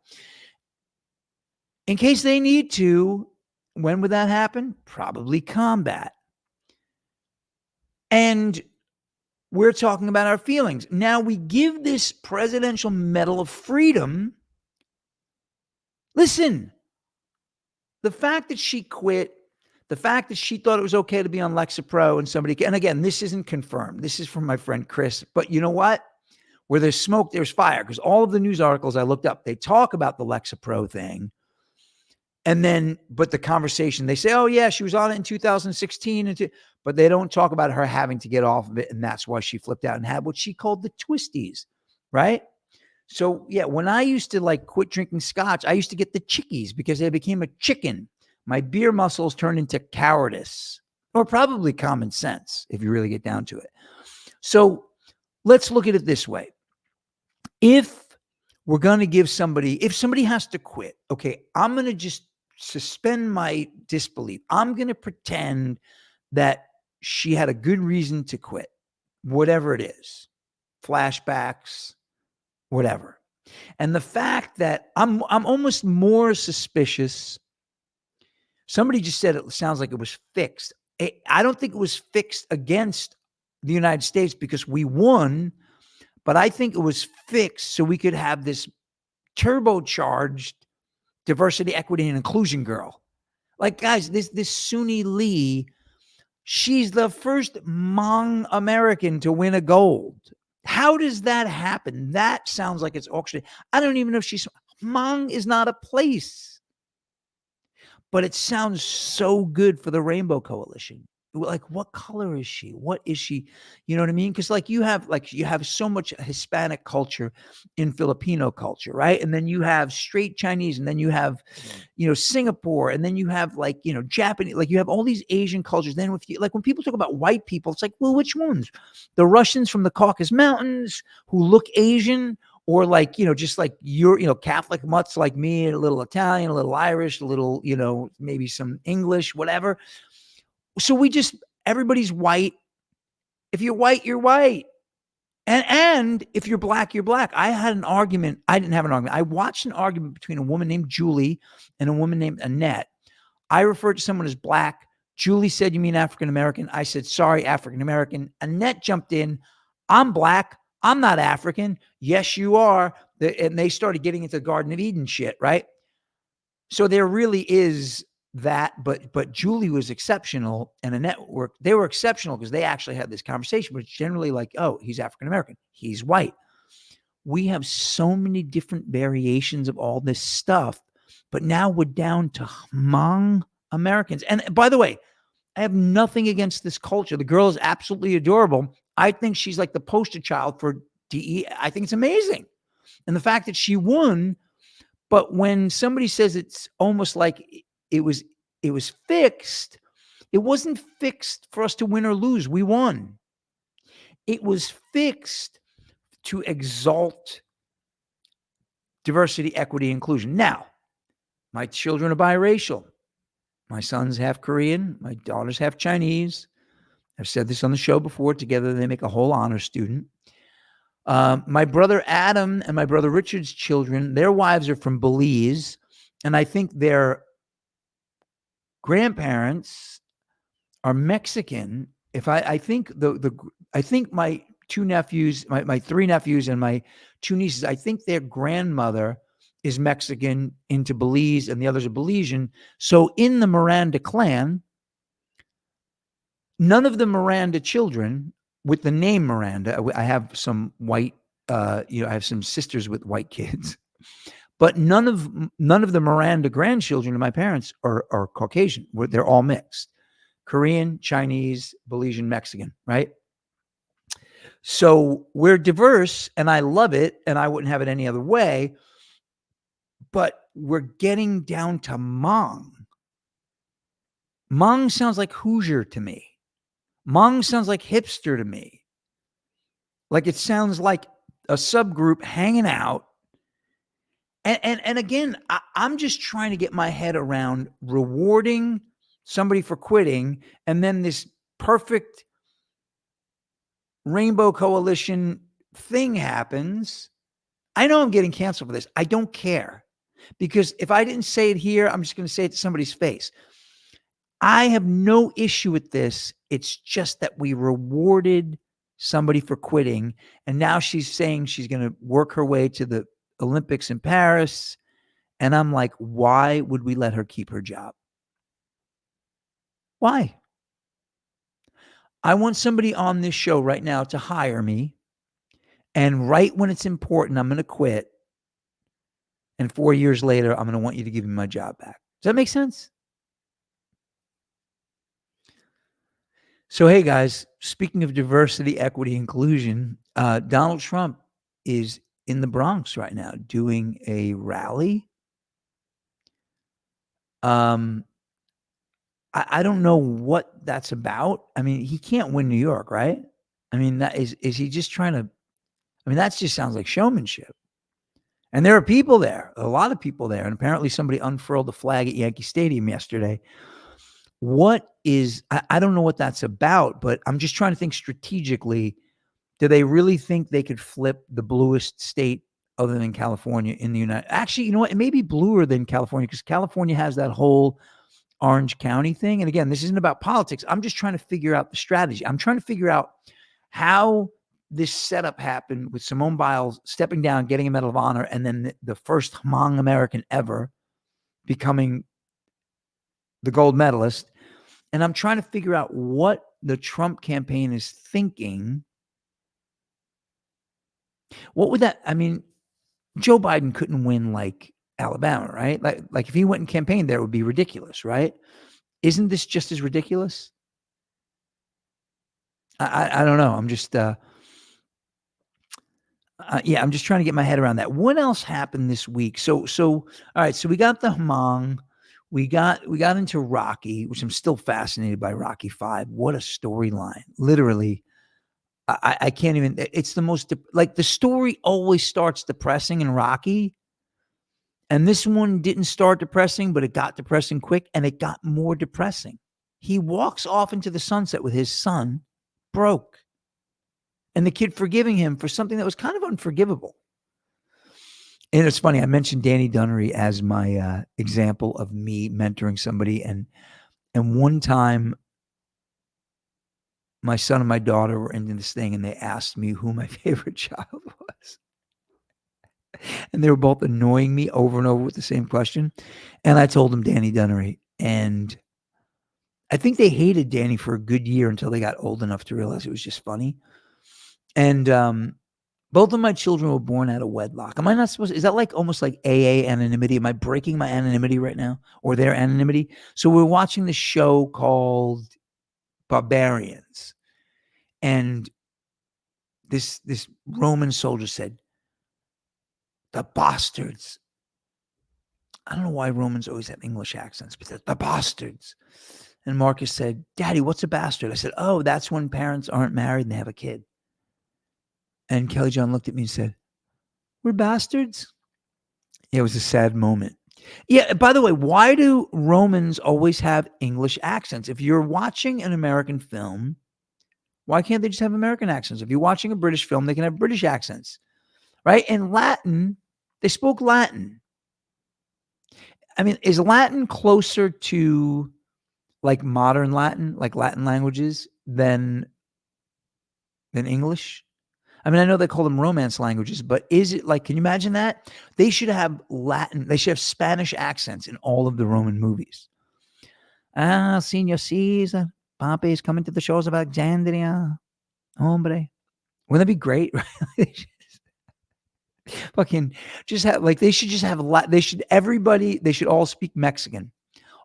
In case they need to, when would that happen? Probably combat. And we're talking about our feelings. Now we give this Presidential Medal of Freedom. Listen, the fact that she quit, the fact that she thought it was okay to be on Lexapro and somebody, and again, this isn't confirmed. This is from my friend Chris. But you know what? Where there's smoke, there's fire. Because all of the news articles I looked up, they talk about the Lexapro thing. And then, but the conversation, they say, oh yeah, she was on it in 2016. But they don't talk about her having to get off of it. And that's why she flipped out and had what she called the twisties, right? So yeah, when I used to like quit drinking scotch, I used to get the chickies because they became a chicken. My beer muscles turned into cowardice, or probably common sense if you really get down to it. So let's look at it this way. If we're going to give somebody, if somebody has to quit, okay, I'm going to just suspend my disbelief. I'm going to pretend that she had a good reason to quit, whatever it is, flashbacks, whatever. And the fact that I'm almost more suspicious. Somebody just said it sounds like it was fixed. I don't think it was fixed against the United States because we won, but I think it was fixed so we could have this turbocharged diversity, equity, and inclusion girl. Like, guys, this Suni Lee, she's the first Hmong American to win a gold. How does that happen? That sounds like it's actually, I don't even know if she's, Hmong is not a place. But it sounds so good for the Rainbow Coalition. Like, what color is she? What is she? You know what I mean? Because you have so much Hispanic culture in Filipino culture, right? And then you have straight Chinese, and then you have, Singapore, and then you have Japanese, you have all these Asian cultures. Then when people talk about white people, it's like, well, which ones? The Russians from the Caucasus Mountains who look Asian, or just like your, Catholic mutts like me, a little Italian, a little Irish, a little, maybe some English, whatever. So everybody's white. If you're white, you're white. And if you're black, you're black. I didn't have an argument. I watched an argument between a woman named Julie and a woman named Annette. I referred to someone as black. Julie said, you mean African-American? I said, sorry, African-American. Annette jumped in. I'm black. I'm not African. Yes, you are. And they started getting into Garden of Eden shit, right? So there really is that, but Julie was exceptional, and Annette they were exceptional because they actually had this conversation, but it's generally like, oh, he's African-American, he's white. We have so many different variations of all this stuff, but now we're down to Hmong Americans. And by the way, I have nothing against this culture. The girl is absolutely adorable. I think she's like the poster child for DE. I think it's amazing. And the fact that she won, but when somebody says it's almost like it was it was fixed, it wasn't fixed for us to win or lose. We won. It was fixed to exalt diversity, equity, inclusion. Now, my children are biracial. My son's half Korean. My daughter's half Chinese. I've said this on the show before. Together, they make a whole honor student. My brother Adam and my brother Richard's children, their wives are from Belize. And I think their grandparents are Mexican. I think I think my two nephews, my three nephews and my two nieces, I think their grandmother is Mexican into Belize and the others are Belizean. So in the Miranda clan, none of the Miranda children with the name Miranda, I have some white, I have some sisters with white kids, but none of the Miranda grandchildren of my parents are Caucasian. They're all mixed. Korean, Chinese, Belizean, Mexican, right? So we're diverse and I love it and I wouldn't have it any other way, but we're getting down to Hmong. Hmong sounds like Hoosier to me. Hmong sounds like hipster to me. Like it sounds like a subgroup hanging out. And again, I'm just trying to get my head around rewarding somebody for quitting, and then this perfect rainbow coalition thing happens. I know I'm getting canceled for this. I don't care. Because if I didn't say it here, I'm just going to say it to somebody's face. I have no issue with this. It's just that we rewarded somebody for quitting, and now she's saying she's going to work her way to the Olympics in Paris. And I'm like, why would we let her keep her job? Why? I want somebody on this show right now to hire me, and right when it's important, I'm going to quit. And 4 years later, I'm going to want you to give me my job back. Does that make sense? So, hey guys, speaking of diversity, equity, inclusion, Donald Trump is in the Bronx right now doing a rally. I don't know what that's about. I mean, he can't win New York, right? I mean, is he just trying to, I mean, that just sounds like showmanship. And there are people there, a lot of people there. And apparently somebody unfurled the flag at Yankee Stadium yesterday. I don't know what that's about, but I'm just trying to think strategically. Do they really think they could flip the bluest state other than California in the United? Actually, you know what? It may be bluer than California because California has that whole Orange County thing. And again, this isn't about politics. I'm just trying to figure out the strategy. I'm trying to figure out how this setup happened with Simone Biles stepping down, getting a Medal of Honor, and then the first Hmong American ever becoming the gold medalist. And I'm trying to figure out what the Trump campaign is thinking. What would that, I mean, Joe Biden couldn't win like Alabama, right? Like if he went and campaigned there, it would be ridiculous, right? Isn't this just as ridiculous? I don't know. I'm just, I'm just trying to get my head around that. What else happened this week? So, all right. So we got the Hmong. We got into Rocky, which I'm still fascinated by. Rocky 5. What a storyline! Literally, I can't even. It's the most like the story always starts depressing in Rocky, and this one didn't start depressing, but it got depressing quick, and it got more depressing. He walks off into the sunset with his son, broke, and the kid forgiving him for something that was kind of unforgivable. And it's funny, I mentioned Danny Dunnery as my example of me mentoring somebody. And one time, my son and my daughter were into this thing, and they asked me who my favorite child was. And they were both annoying me over and over with the same question. And I told them Danny Dunnery. And I think they hated Danny for a good year until they got old enough to realize it was just funny. And both of my children were born out of wedlock. Am I not supposed to? Is that like almost like AA anonymity? Am I breaking my anonymity right now or their anonymity? So we're watching this show called barbarians. And this Roman soldier said, the bastards. I don't know why Romans always have English accents, but the bastards. And Marcus said, Daddy, what's a bastard? I said, oh, that's when parents aren't married and they have a kid. And Kelly John looked at me and said, we're bastards? Yeah, it was a sad moment. Yeah, by the way, why do Romans always have English accents? If you're watching an American film, why can't they just have American accents? If you're watching a British film, they can have British accents, right? And Latin, they spoke Latin. I mean, is Latin closer to like modern Latin, like Latin languages, than English? I mean, I know they call them Romance languages, but is it like, can you imagine that? They should have Latin, they should have Spanish accents in all of the Roman movies. Ah, Senor Caesar, Pompey is coming to the shores of Alexandria. Hombre. Wouldn't that be great? Right? Fucking just have, like, they should just have, they should all speak Mexican.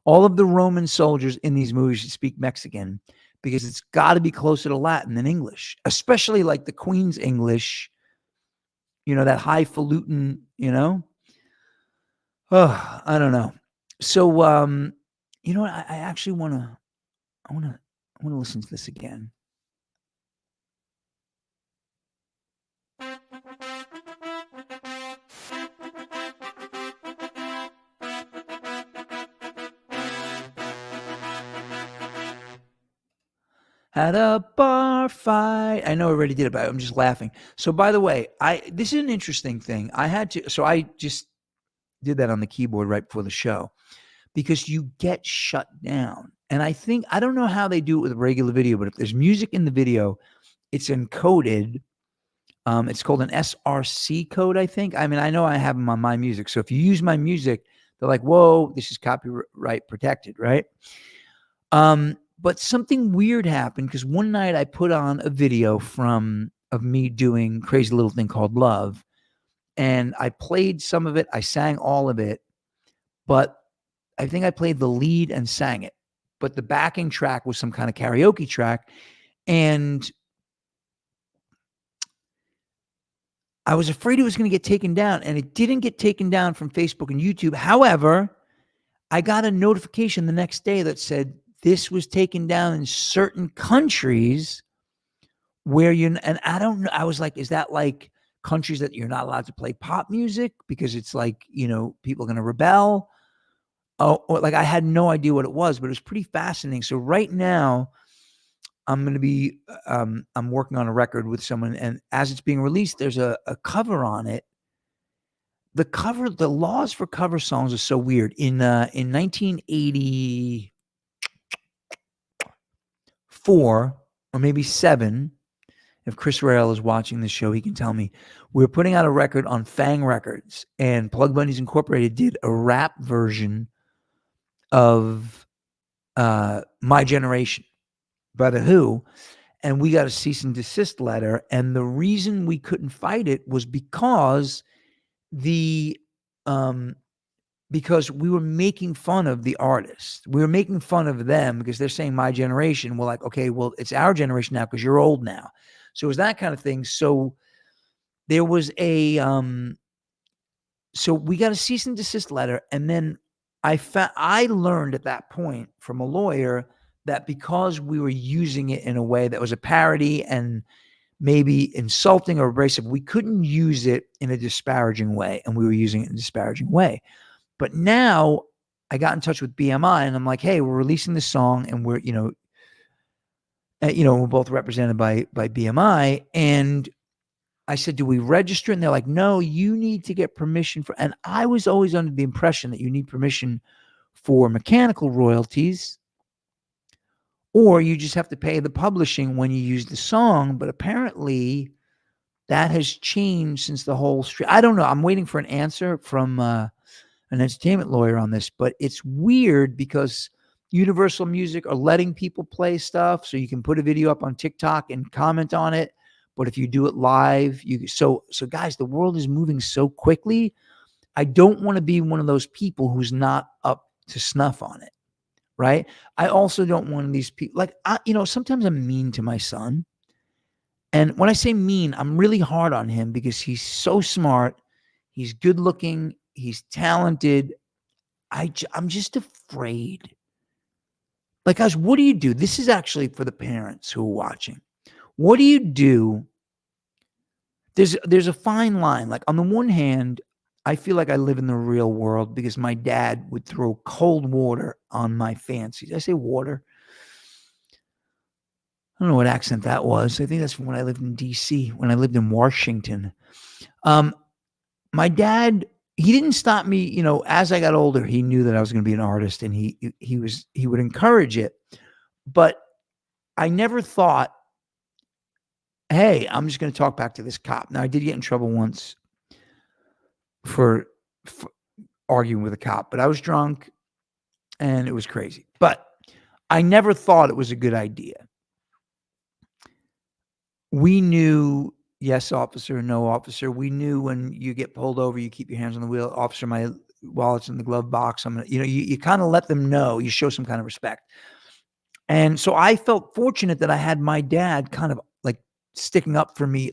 All of the Roman soldiers in these movies should speak Mexican because it's got to be closer to Latin than English, especially like the Queen's English, that highfalutin, Oh, I don't know. So, you know what? I actually want to listen to this again. Had a bar fight. I know I already did it, but I'm just laughing. So, by the way, this is an interesting thing. I just did that on the keyboard right before the show because you get shut down. And I don't know how they do it with a regular video, but if there's music in the video, it's encoded. It's called an SRC code, I think. I mean, I know I have them on my music. So if you use my music, they're like, whoa, this is copyright protected, right? But something weird happened because one night I put on a video of me doing Crazy Little Thing Called Love. And I played some of it. I sang all of it. But I think I played the lead and sang it. But the backing track was some kind of karaoke track. And I was afraid it was going to get taken down. And it didn't get taken down from Facebook and YouTube. However, I got a notification the next day that said this was taken down in certain countries where and I don't know. I was like, is that like countries that you're not allowed to play pop music because it's like, people are going to rebel? Oh, or like I had no idea what it was, but it was pretty fascinating. So right now I'm going to be, I'm working on a record with someone, and as it's being released, there's a cover on it. The laws for cover songs are so weird. In 1984 or maybe 7, if Chris Rael is watching this show, he can tell me. We're putting out a record on Fang Records, and Plug Bunnies Incorporated did a rap version of My Generation by The Who, and we got a cease and desist letter. And the reason we couldn't fight it was because because we were making fun of the artists. We were making fun of them because they're saying My Generation. We're like, okay, well, it's our generation now because you're old now. So it was that kind of thing. So there was so we got a cease and desist letter. And then I learned at that point from a lawyer that because we were using it in a way that was a parody and maybe insulting or abrasive, we couldn't use it in a disparaging way. And we were using it in a disparaging way. But now I got in touch with BMI and I'm like, hey, we're releasing this song and we're, we're both represented by BMI. And I said, do we register? And they're like, no, you need to get permission for, and I was always under the impression that you need permission for mechanical royalties, or you just have to pay the publishing when you use the song. But apparently that has changed since the whole street. I don't know. I'm waiting for an answer from an entertainment lawyer on this, but it's weird because Universal Music are letting people play stuff. So you can put a video up on TikTok and comment on it. But if you do it live, so guys, the world is moving so quickly. I don't want to be one of those people who's not up to snuff on it, right? I also don't want these people like sometimes I'm mean to my son. And when I say mean, I'm really hard on him because he's so smart, he's good looking, he's talented. I'm just afraid. Like, guys, what do you do? This is actually for the parents who are watching. What do you do? There's a fine line. Like, on the one hand, I feel like I live in the real world because my dad would throw cold water on my fancies. I say water. I don't know what accent that was. I think that's from when I lived in DC, when I lived in Washington. My dad, he didn't stop me, as I got older, he knew that I was going to be an artist, and he would encourage it. But I never thought, hey, I'm just going to talk back to this cop. Now, I did get in trouble once for arguing with a cop, but I was drunk and it was crazy. But I never thought it was a good idea. We knew, yes, officer, no, officer. We knew when you get pulled over, you keep your hands on the wheel. Officer, my wallet's in the glove box. I'm gonna, you kind of let them know. You show some kind of respect. And so I felt fortunate that I had my dad kind of like sticking up for me,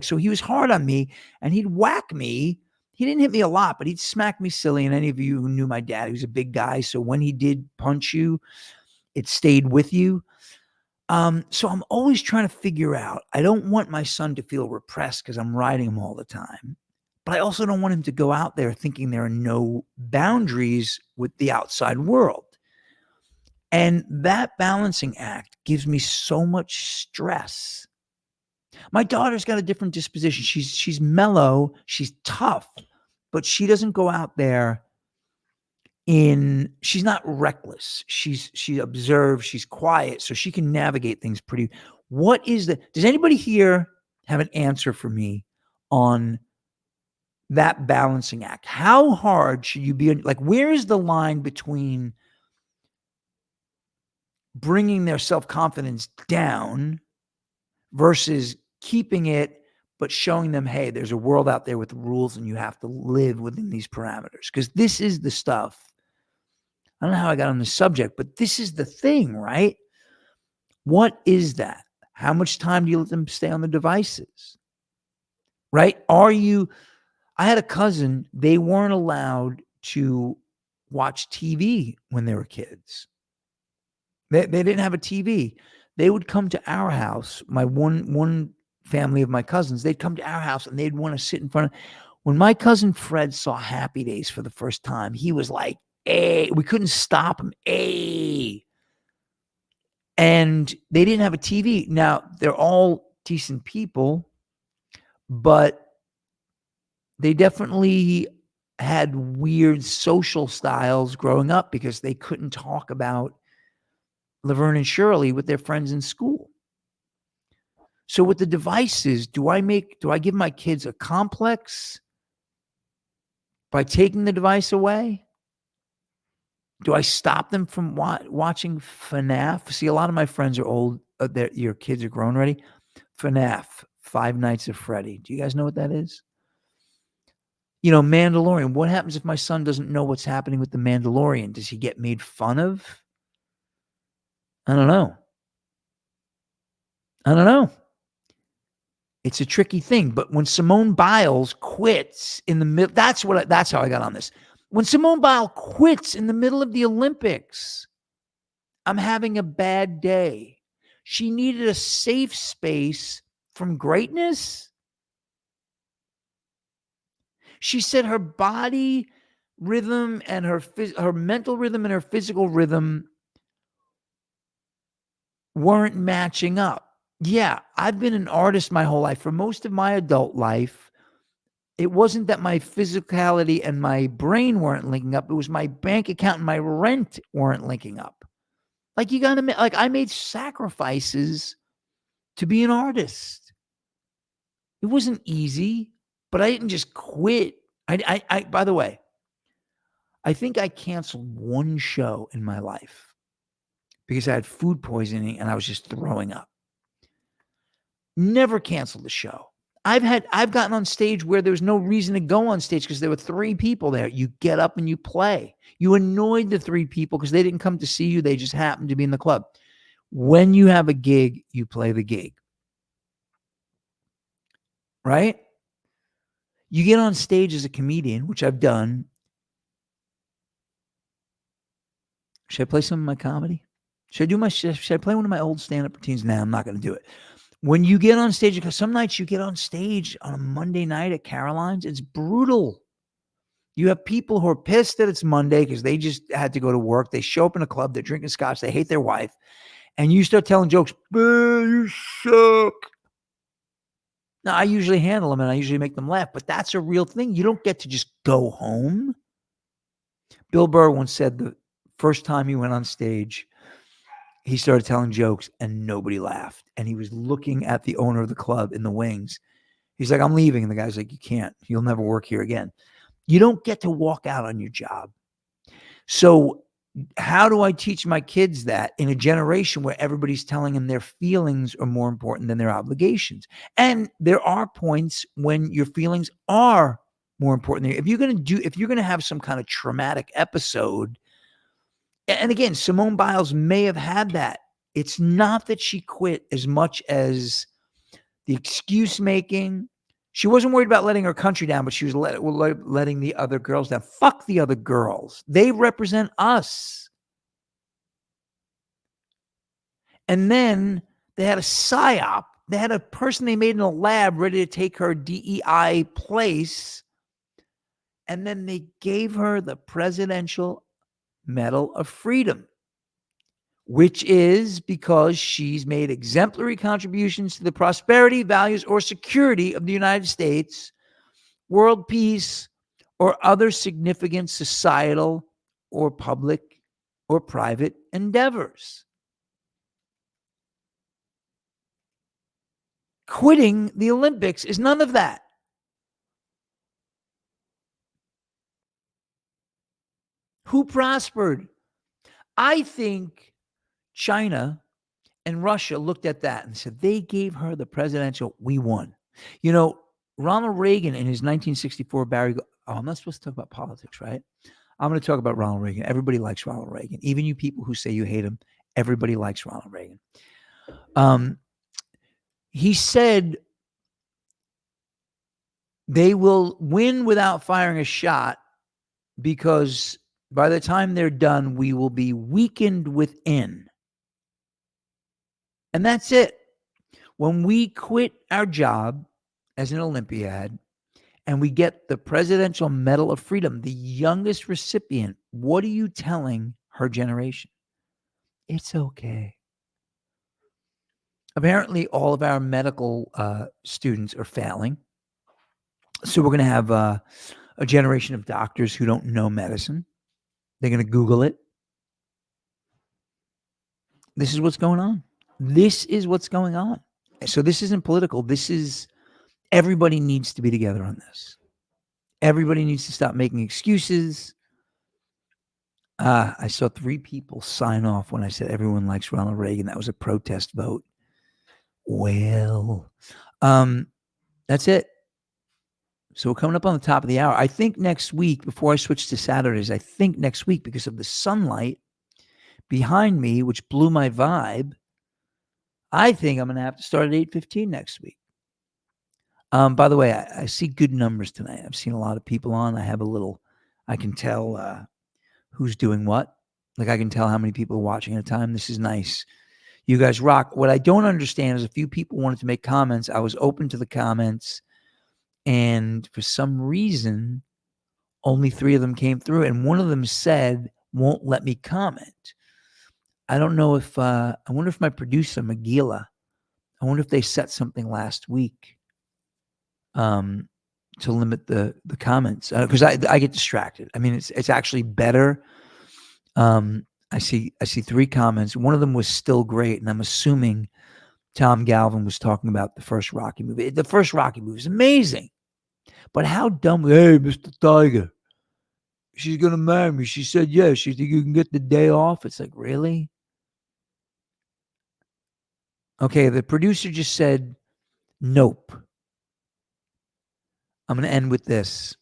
so he was hard on me and he'd whack me. He didn't hit me a lot, but he'd smack me silly. And any of you who knew my dad, he was a big guy. So when he did punch you, it stayed with you. So I'm always trying to figure out, I don't want my son to feel repressed because I'm riding him all the time, but I also don't want him to go out there thinking there are no boundaries with the outside world. And that balancing act gives me so much stress. My daughter's got a different disposition. She's mellow, she's tough, but she doesn't go out there she's not reckless. She observes, she's quiet, so she can navigate things pretty. Does anybody here have an answer for me on that balancing act? How hard should you be? Like, where is the line between bringing their self-confidence down versus keeping it, but showing them, hey, there's a world out there with rules and you have to live within these parameters? Because this is the stuff. I don't know how I got on this subject, but this is the thing, right? What is that? How much time do you let them stay on the devices? Right? I had a cousin, they weren't allowed to watch TV when they were kids. They didn't have a TV. They would come to our house. My one family of my cousins, they'd come to our house and they'd want to sit in front of. When my cousin Fred saw Happy Days for the first time, he was like, hey, we couldn't stop him. Hey. And they didn't have a TV. Now, they're all decent people, but they definitely had weird social styles growing up because they couldn't talk about Laverne and Shirley with their friends in school. So with the devices, do I give my kids a complex by taking the device away? Do I stop them from watching FNAF? See, a lot of my friends are old. Your kids are grown already. FNAF, Five Nights at Freddy. Do you guys know what that is? Mandalorian. What happens if my son doesn't know what's happening with the Mandalorian? Does he get made fun of? I don't know. It's a tricky thing. But when Simone Biles quits in the middle, that's how I got on this. When Simone Biles quits in the middle of the Olympics, I'm having a bad day. She needed a safe space from greatness. She said her body rhythm and her mental rhythm and her physical rhythm weren't matching up. Yeah, I've been an artist my whole life. For most of my adult life, it wasn't that my physicality and my brain weren't linking up. It was my bank account and my rent weren't linking up. Like, I made sacrifices to be an artist. It wasn't easy, but I didn't just quit. By the way, I think I canceled one show in my life because I had food poisoning and I was just throwing up. Never canceled the show. I've gotten on stage where there was no reason to go on stage because there were 3 people there. You get up and you play. You annoyed the 3 people because they didn't come to see you. They just happened to be in the club. When you have a gig, you play the gig. Right? You get on stage as a comedian, which I've done. Should I play some of my comedy? Should I play one of my old stand-up routines? Nah, I'm not going to do it. When you get on stage, because some nights you get on stage on a Monday night at Caroline's, it's brutal. You have people who are pissed that it's Monday because they just had to go to work. They show up in a club, they're drinking scotch, they hate their wife, and you start telling jokes, you suck. Now, I usually handle them and I usually make them laugh, but that's a real thing. You don't get to just go home. Bill Burr once said the first time he went on stage, he started telling jokes and nobody laughed. And he was looking at the owner of the club in the wings. He's like, I'm leaving. And the guy's like, you can't. You'll never work here again. You don't get to walk out on your job. So how do I teach my kids that in a generation where everybody's telling them their feelings are more important than their obligations? And there are points when your feelings are more important. If you're going to have some kind of traumatic episode, and again, Simone Biles may have had that. It's not that she quit as much as the excuse making. She wasn't worried about letting her country down, but she was letting the other girls down. Fuck the other girls. They represent us. And then they had a psyop. They had a person they made in a lab ready to take her DEI place. And then they gave her the Presidential Medal of Freedom, which is because she's made exemplary contributions to the prosperity, values, or security of the United States, world peace, or other significant societal or public or private endeavors. Quitting the Olympics is none of that. Who prospered? I think China and Russia looked at that and said, they gave her the presidential, we won. You know, Ronald Reagan in his 1964 I'm not supposed to talk about politics, right? I'm going to talk about Ronald Reagan. Everybody likes Ronald Reagan. Even you people who say you hate him, everybody likes Ronald Reagan. He said they will win without firing a shot because by the time they're done, we will be weakened within. And that's it. When we quit our job as an Olympiad and we get the Presidential Medal of Freedom, the youngest recipient, what are you telling her generation? It's okay. Apparently, all of our medical students are failing. So we're going to have a generation of doctors who don't know medicine. They're going to Google it. This is what's going on. This is what's going on. So this isn't political. This is everybody needs to be together on this. Everybody needs to stop making excuses. I saw 3 people sign off when I said everyone likes Ronald Reagan. That was a protest vote. Well, that's it. So we're coming up on the top of the hour. I think next week, before I switch to Saturdays, because of the sunlight behind me, which blew my vibe, I think I'm going to have to start at 8:15 next week. By the way, I see good numbers tonight. I've seen a lot of people on. I can tell who's doing what. Like I can tell how many people are watching at a time. This is nice. You guys rock. What I don't understand is a few people wanted to make comments. I was open to the comments. And for some reason, only 3 of them came through. And one of them said, won't let me comment. I don't know if, I wonder if my producer, Magila, I wonder if they set something last week to limit the comments. Because I get distracted. I mean, it's actually better. I see 3 comments. One of them was still great. And I'm assuming Tom Galvin was talking about the first Rocky movie. The first Rocky movie is amazing. But how dumb, hey, Mr. Tiger, she's going to marry me. She said, yes. She think you can get the day off. It's like, really? Okay, the producer just said, nope. I'm going to end with this.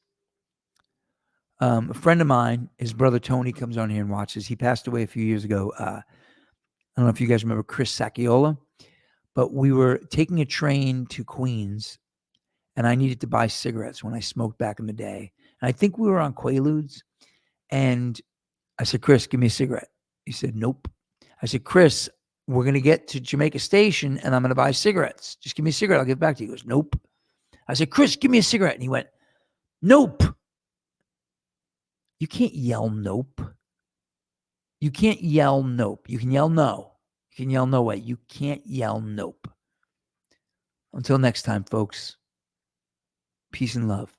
A friend of mine, his brother Tony, comes on here and watches. He passed away a few years ago. I don't know if you guys remember Chris Sacchiola, but we were taking a train to Queens, and I needed to buy cigarettes when I smoked back in the day. And I think we were on Quaaludes, and I said, Chris, give me a cigarette. He said, nope. I said, Chris, we're going to get to Jamaica Station, and I'm going to buy cigarettes. Just give me a cigarette. I'll give it back to you. He goes, nope. I said, Chris, give me a cigarette. And he went, nope. You can't yell nope. You can't yell nope. You can yell no. You can yell no way. You can't yell nope. Until next time, folks. Peace and love.